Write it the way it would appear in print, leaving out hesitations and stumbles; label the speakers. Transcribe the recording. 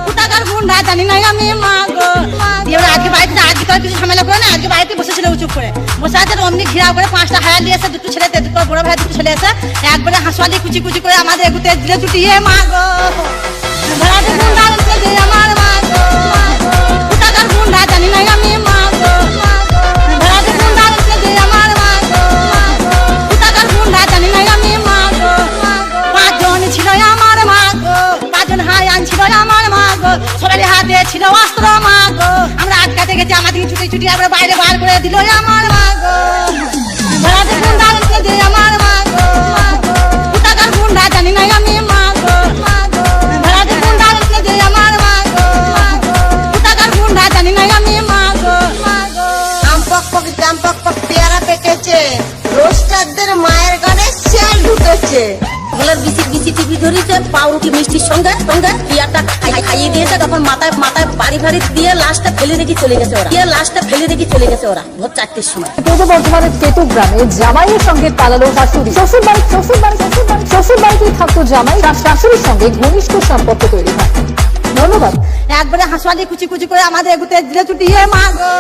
Speaker 1: কোথাকার গুন্ডা জানি না আমি মা গো। দিয়ে ওরা আজকে বাড়িতে আজকে তো আর কিছু ঝামেলা করে না, আজকে বাড়িতে বসেছিল চুপ করে বসে আছে। অমনি ঘিরাও করে 5টা হায়ার নিয়ে এসে, দুটো ছেলে, দুটো বড় ভাই, দুটো ছেলে এসে একবারে হাঁসওয়ালি কুচি কুচি করে আমাদের এগুতে দিলে চুটিয়ে মা গো। ভাড়াটে গুন্ডা বলছে যে আমার মা গো। কোথাকার গুন্ডা জানি না আমি মা গো। ভাড়াটে গুন্ডা বলছে যে আমার মা গো। কোথাকার গুন্ডা জানি না আমি মা গো। 5 জন ছিল আমার মা গো, 5 জন হায়ান ছিল আমার মা গো। সবারই হাতে ছিল অস্ত্র মা গো। আমরা আটকাতে গেছি, আমাদেরকে ছুটি ছুটি আমরা বাইরে বার করে দিল আমার মা গো। ভাড়াটে গুন্ডা বলছে যে আমার মা গো। কোথাকার গুন্ডা জানি না আমি মা গো। ভাড়াটে গুন্ডা বলছে যে আমার মা গো। কোথাকার গুন্ডা জানি না আমি মা গো।
Speaker 2: আম পক পক জাম পক পক পেয়ারা পেকেছে, রোস্টারদের মায়ের গানে শেয়াল ঢুকেছে।
Speaker 3: গলার বিসি বিসি টিভি ধরেছে, পাউরুটি মিষ্টির সঙ্গে সঙ্গে পিয়াটা খাইয়ে দিয়েছে। তখন মাথায় মাথায় বাড়ি ভাড়ি দিয়ে লাশটা ফেলে রেখে চলে গেছে ওরা, লাশটা ফেলে রেখে চলে গেছে ওরা ভোর 4টের সময়।
Speaker 4: পূর্ব বর্ধমানের তেতু গ্রামে জামাইয়ের সঙ্গে পালালো শাশুড়ি। শ্বশুর বাড়িতেই থাকতো জামাই, তার শাশুড়ির সঙ্গে ঘনিষ্ঠ সম্পর্ক তৈরি হয়। ধন্যবাদ।
Speaker 1: একবারে হাঁসওয়ালি কুচি কুচি করে আমাদের এগুতে দিলে চুটিয়ে মা গো।